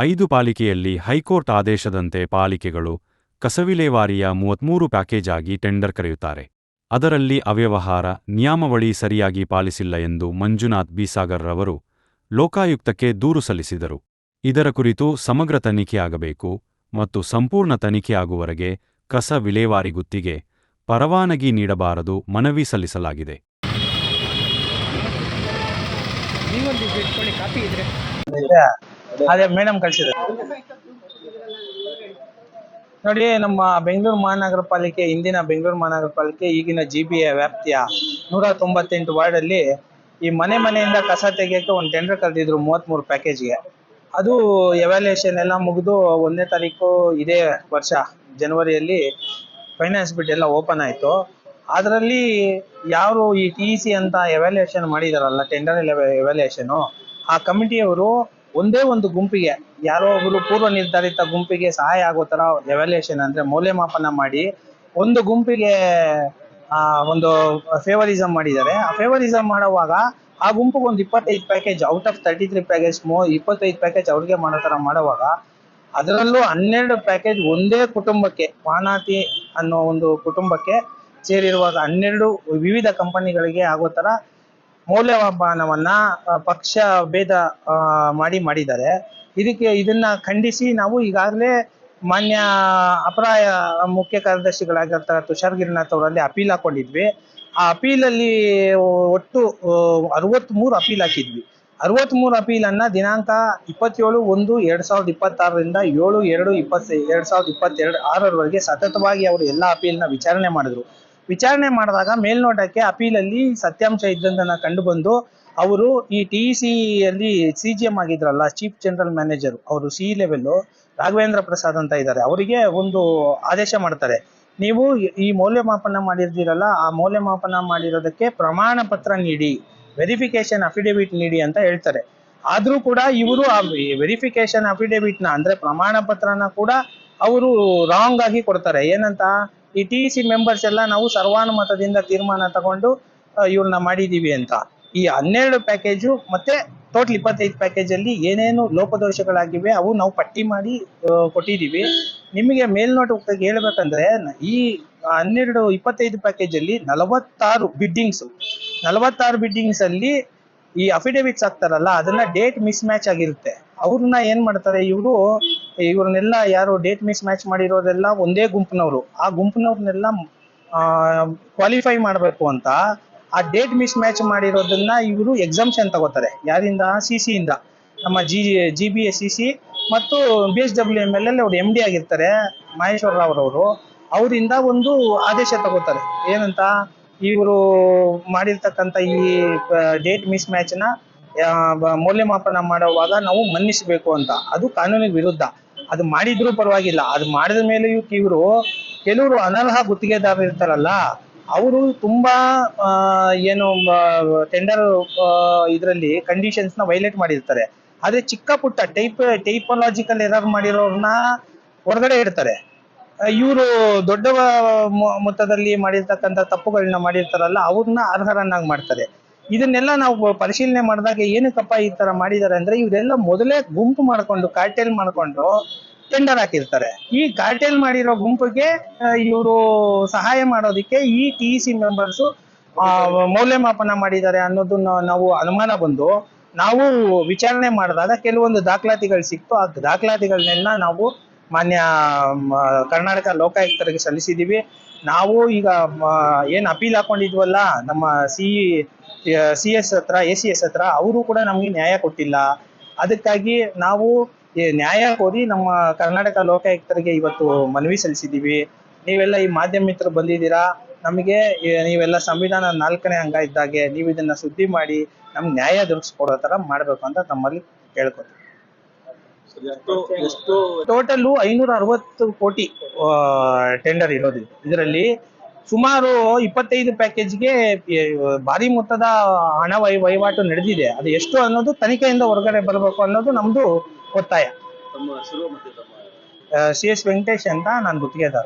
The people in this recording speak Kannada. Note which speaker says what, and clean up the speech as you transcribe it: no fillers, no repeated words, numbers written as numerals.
Speaker 1: 5 ಪಾಲಿಕೆಯಲ್ಲಿ ಹೈಕೋರ್ಟ್ ಆದೇಶದಂತೆ ಪಾಲಿಕೆಗಳು ಕಸವಿಲೇವಾರಿಯ 33 ಪ್ಯಾಕೇಜ್ ಆಗಿ ಟೆಂಡರ್ ಕರೆಯುತ್ತಾರೆ. ಅದರಲ್ಲಿ ಅವ್ಯವಹಾರ, ನಿಯಮಾವಳಿ ಸರಿಯಾಗಿ ಪಾಲಿಸಿಲ್ಲ ಎಂದು ಮಂಜುನಾಥ್ ಬೀಸಾಗರ್ ರವರು ಲೋಕಾಯುಕ್ತಕ್ಕೆ ದೂರು ಸಲ್ಲಿಸಿದರು. ಇದರ ಕುರಿತು ಸಮಗ್ರ ತನಿಖೆಯಾಗಬೇಕು ಮತ್ತು ಸಂಪೂರ್ಣ ತನಿಖೆಯಾಗುವವರೆಗೆ ಕಸ ವಿಲೇವಾರಿ ಗುತ್ತಿಗೆ ಪರವಾನಗಿ ನೀಡಬಾರದು ಮನವಿ ಸಲ್ಲಿಸಲಾಗಿದೆ.
Speaker 2: ಅದೇ ಮೇಡಮ್ ಕಳಿಸಿದೆ ನೋಡಿ. ನಮ್ಮ ಬೆಂಗಳೂರು ಮಹಾನಗರ ಪಾಲಿಕೆ, ಇಂದಿನ ಬೆಂಗಳೂರು ಮಹಾನಗರ ಪಾಲಿಕೆ ಈಗಿನ GBA ವ್ಯಾಪ್ತಿಯ 198 ವಾರ್ಡಲ್ಲಿ ಈ ಮನೆಯಿಂದ ಕಸ ತೆಗೆಯೋಕ್ಕೆ ಒಂದು ಟೆಂಡರ್ ಕರೆದಿದ್ರು 33 ಪ್ಯಾಕೇಜ್ಗೆ. ಅದು ಎವ್ಯಾಲ್ಯೂಯೇಷನ್ ಎಲ್ಲ ಮುಗಿದು 1ನೇ ತಾರೀಕು ಇದೇ ವರ್ಷ ಜನವರಿಯಲ್ಲಿ ಫೈನಾನ್ಸ್ ಬಿಡ್ ಎಲ್ಲ ಓಪನ್ ಆಯಿತು. ಅದರಲ್ಲಿ ಯಾರು ಈ TEC ಅಂತ ಎವ್ಯಾಲ್ಯೂಯೇಷನ್ ಮಾಡಿದಾರಲ್ಲ, ಟೆಂಡರ್ ಎವ್ಯಾಲ್ಯೂಯೇಷನು, ಆ ಕಮಿಟಿಯವರು ಒಂದೇ ಒಂದು ಗುಂಪಿಗೆ, ಯಾರೋ ಒಬ್ಬರು ಪೂರ್ವ ನಿರ್ಧಾರಿತ ಗುಂಪಿಗೆ ಸಹಾಯ ಆಗೋ ಥರ ಎವ್ಯಾಲ್ಯೂಯೇಷನ್ ಅಂದರೆ ಮೌಲ್ಯಮಾಪನ ಮಾಡಿ ಒಂದು ಗುಂಪಿಗೆ ಒಂದು ಫೇವರಿಸಮ್ ಮಾಡಿದ್ದಾರೆ. ಆ ಫೇವರಿಸಮ್ ಮಾಡುವಾಗ ಆ ಗುಂಪಿಗೆ ಒಂದು 25 package out of 33 package 25 package ಅವ್ರಿಗೆ ಮಾಡೋ ಥರ ಮಾಡುವಾಗ ಅದರಲ್ಲೂ 12 ಪ್ಯಾಕೇಜ್ ಒಂದೇ ಕುಟುಂಬಕ್ಕೆ, ವಾನಾತಿ ಅನ್ನೋ ಒಂದು ಕುಟುಂಬಕ್ಕೆ ಸೇರಿರುವಾಗ 12 ವಿವಿಧ ಕಂಪನಿಗಳಿಗೆ ಆಗೋ ಥರ ಮೌಲ್ಯಮಾಪನವನ್ನ ಪಕ್ಷ ಭೇದ ಮಾಡಿದ್ದಾರೆ. ಇದನ್ನ ಖಂಡಿಸಿ ನಾವು ಈಗಾಗಲೇ ಮಾನ್ಯ ಅಪರಾಯ ಮುಖ್ಯ ಕಾರ್ಯದರ್ಶಿಗಳಾಗಿರ್ತಾರೆ ತುಷಾರ್ ಗಿರಿನಾಥ್ ಅವರಲ್ಲಿ ಅಪೀಲ್ ಹಾಕೊಂಡಿದ್ವಿ. ಆ ಅಪೀಲಲ್ಲಿ ಒಟ್ಟು 63 ಅಪೀಲ್ ಹಾಕಿದ್ವಿ. 63 ಅಪೀಲನ್ನ ದಿನಾಂಕ 27/1/2026ರಿಂದ 7/2/2022 ಸತತವಾಗಿ ಅವರು ಎಲ್ಲ ಅಪೀಲ್ನ ವಿಚಾರಣೆ ಮಾಡಿದ್ರು. ವಿಚಾರಣೆ ಮಾಡಿದಾಗ ಮೇಲ್ನೋಟಕ್ಕೆ ಅಪೀಲಲ್ಲಿ ಸತ್ಯಾಂಶ ಇದ್ದಂತನ ಕಂಡು ಬಂದು ಅವರು ಈ TEC ಅಲ್ಲಿ CGM ಆಗಿದ್ರಲ್ಲ, ಚೀಫ್ ಜನರಲ್ ಮ್ಯಾನೇಜರ್, ಅವರು CE ಲೆವೆಲ್ ರಾಘವೇಂದ್ರ ಪ್ರಸಾದ್ ಅಂತ ಇದ್ದಾರೆ, ಅವರಿಗೆ ಒಂದು ಆದೇಶ ಮಾಡ್ತಾರೆ. ನೀವು ಈ ಮೌಲ್ಯಮಾಪನ ಮಾಡಿರ್ತೀರಲ್ಲ, ಆ ಮೌಲ್ಯಮಾಪನ ಮಾಡಿರೋದಕ್ಕೆ ಪ್ರಮಾಣ ಪತ್ರ ನೀಡಿ, ವೆರಿಫಿಕೇಶನ್ ಅಫಿಡೇವಿಟ್ ನೀಡಿ ಅಂತ ಹೇಳ್ತಾರೆ. ಆದ್ರೂ ಕೂಡ ಇವರು ಆ ವೆರಿಫಿಕೇಶನ್ ಅಫಿಡೇವಿಟ್ನ ಅಂದ್ರೆ ಪ್ರಮಾಣ ಪತ್ರನ ಕೂಡ ಅವರು ರಾಂಗ್ ಆಗಿ ಕೊಡ್ತಾರೆ. ಏನಂತ, ಈ TEC ಮೆಂಬರ್ಸ್ ಎಲ್ಲ ನಾವು ಸರ್ವಾನುಮತದಿಂದ ತೀರ್ಮಾನ ತಗೊಂಡು ಇವ್ರನ್ನ ಮಾಡಿದೀವಿ ಅಂತ. ಈ 12 ಪ್ಯಾಕೇಜು ಮತ್ತೆ ಟೋಟಲ್ 25 ಪ್ಯಾಕೇಜ್ ಅಲ್ಲಿ ಏನೇನು ಲೋಪದೋಷಗಳಾಗಿವೆ ಅವು ನಾವು ಪಟ್ಟಿ ಮಾಡಿ ಕೊಟ್ಟಿದೀವಿ. ನಿಮಗೆ ಮೇಲ್ನೋಟಕ್ಕೆ ಹೇಳ್ಬೇಕಂದ್ರೆ ಈ 25 ಪ್ಯಾಕೇಜ್ ಅಲ್ಲಿ 46 ಬಿಡ್ಡಿಂಗ್ಸ್ ಅಲ್ಲಿ ಈ ಅಫಿಡೇವಿಟ್ಸ್ ಆಗ್ತಾರಲ್ಲ, ಅದನ್ನ ಡೇಟ್ ಮಿಸ್ ಮ್ಯಾಚ್ ಆಗಿರುತ್ತೆ. ಅವ್ರನ್ನ ಏನ್ ಮಾಡ್ತಾರೆ ಇವ್ರನ್ನೆಲ್ಲ ಯಾರು ಡೇಟ್ ಮಿಸ್ ಮ್ಯಾಚ್ ಮಾಡಿರೋದೆಲ್ಲ ಒಂದೇ ಗುಂಪಿನವರು. ಆ ಗುಂಪಿನವ್ರನ್ನೆಲ್ಲ ಕ್ವಾಲಿಫೈ ಮಾಡಬೇಕು ಅಂತ ಆ ಡೇಟ್ ಮಿಸ್ ಮ್ಯಾಚ್ ಮಾಡಿರೋದನ್ನ ಇವರು ಎಕ್ಸಾಮ್ಷನ್ ತಗೋತಾರೆ. ಯಾರಿಂದ? CC ಇಂದ. ನಮ್ಮ GBA CC ಮತ್ತು BSWML ಅಲ್ಲಿ ಅವ್ರು MD ಆಗಿರ್ತಾರೆ ಮಹೇಶ್ವರ ರಾವ್ ಅವರು. ಅವರಿಂದ ಒಂದು ಆದೇಶ ತಗೋತಾರೆ. ಏನಂತ, ಇವರು ಮಾಡಿರ್ತಕ್ಕಂಥ ಈ ಡೇಟ್ ಮಿಸ್ ಮ್ಯಾಚ್ ನ ಮೌಲ್ಯಮಾಪನ ಮಾಡುವಾಗ ನಾವು ಮನ್ನಿಸಬೇಕು ಅಂತ. ಅದು ಕಾನೂನಿಗೆ ವಿರುದ್ಧ. ಅದು ಮಾಡಿದ್ರೂ ಪರವಾಗಿಲ್ಲ, ಅದು ಮಾಡಿದ ಮೇಲೆ ಕೆಲವರು ಅನರ್ಹ ಗುತ್ತಿಗೆದಾರರು ಇರ್ತಾರಲ್ಲ, ಅವರು ತುಂಬಾ ಟೆಂಡರ್ ಇದರಲ್ಲಿ ಕಂಡೀಷನ್ಸ್ ನ ವೈಲೇಟ್ ಮಾಡಿರ್ತಾರೆ. ಆದ್ರೆ ಚಿಕ್ಕ ಪುಟ್ಟ ಟೈಪಾಲಜಿಕಲ್ ಎರರ್ ಮಾಡಿರೋರ್ನ ಹೊರಗಡೆ ಇಡ್ತಾರೆ. ಇವರು ದೊಡ್ಡ ಮೊತ್ತದಲ್ಲಿ ಮಾಡಿರ್ತಕ್ಕಂಥ ತಪ್ಪುಗಳನ್ನ ಮಾಡಿರ್ತಾರಲ್ಲ, ಅವ್ರನ್ನ ಅರ್ಹರನ್ನಾಗಿ ಮಾಡ್ತಾರೆ. ಇದನ್ನೆಲ್ಲ ನಾವು ಪರಿಶೀಲನೆ ಮಾಡಿದಾಗ ಏನಕ್ಕಪ್ಪ ಈ ತರ ಮಾಡಿದ್ದಾರೆ ಅಂದ್ರೆ, ಇವರೆಲ್ಲ ಮೊದಲೇ ಗುಂಪು ಮಾಡ್ಕೊಂಡು ಕಾರ್ಟೆಲ್ ಮಾಡ್ಕೊಂಡು ಟೆಂಡರ್ ಹಾಕಿರ್ತಾರೆ. ಈ ಕಾರ್ಟೆಲ್ ಮಾಡಿರೋ ಗುಂಪಿಗೆ ಇವರು ಸಹಾಯ ಮಾಡೋದಿಕ್ಕೆ ಈ TEC ಮೆಂಬರ್ಸ್ ಮೌಲ್ಯಮಾಪನ ಮಾಡಿದ್ದಾರೆ ಅನ್ನೋದನ್ನ ನಾವು ಅನುಮಾನ ಬಂದು ನಾವು ವಿಚಾರಣೆ ಮಾಡಿದಾಗ ಕೆಲವೊಂದು ದಾಖಲಾತಿಗಳು ಸಿಕ್ತು. ಆ ದಾಖಲಾತಿಗಳನ್ನೆಲ್ಲ ನಾವು ಮಾನ್ಯ ಕರ್ನಾಟಕ ಲೋಕಾಯುಕ್ತರಿಗೆ ಸಲ್ಲಿಸಿದೀವಿ. ನಾವು ಈಗ ಏನ್ ಅಪೀಲ್ ಹಾಕೊಂಡಿದ್ವಲ್ಲ ನಮ್ಮ CS ಹತ್ರ, ACS ಹತ್ರ, ಅವರು ಕೂಡ ನಮ್ಗೆ ನ್ಯಾಯ ಕೊಟ್ಟಿಲ್ಲ. ಅದಕ್ಕಾಗಿ ನಾವು ನ್ಯಾಯ ಕೋರಿ ನಮ್ಮ ಕರ್ನಾಟಕ ಲೋಕಾಯುಕ್ತರಿಗೆ ಇವತ್ತು ಮನವಿ ಸಲ್ಲಿಸಿದೀವಿ. ನೀವೆಲ್ಲ ಈ ಮಾಧ್ಯಮ ಮಿತ್ರರು ಬಂದಿದ್ದೀರಾ, ನಮಗೆ ನೀವೆಲ್ಲ ಸಂವಿಧಾನ 4ನೇ ಅಂಗ ಇದ್ದಾಗೆ ನೀವು ಇದನ್ನ ಸುದ್ದಿ ಮಾಡಿ ನಮ್ಗೆ ನ್ಯಾಯ ದೊರಕಿಸ್ಕೊಡೋ ತರ ಮಾಡ್ಬೇಕು ಅಂತ ತಮ್ಮಲ್ಲಿ ಕೇಳ್ಕೊತೀವಿ. ಟೋಟಲ್ 560 ಕೋಟಿ ಟೆಂಡರ್ ಇರೋದು. ಇದರಲ್ಲಿ ಸುಮಾರು 25 ಪ್ಯಾಕೇಜ್ಗೆ ಭಾರಿ ಮೊತ್ತದ ಹಣ ವಹಿವಾಟು ನಡೆದಿದೆ. ಅದು ಎಷ್ಟು ಅನ್ನೋದು ತನಿಖೆಯಿಂದ ಹೊರಗಡೆ ಬರಬೇಕು ಅನ್ನೋದು ನಮ್ದು ಒತ್ತಾಯ. CS ವೆಂಕಟೇಶ್ ಅಂತ ನಾನು ಗುತ್ತಿಗೆದಾರ.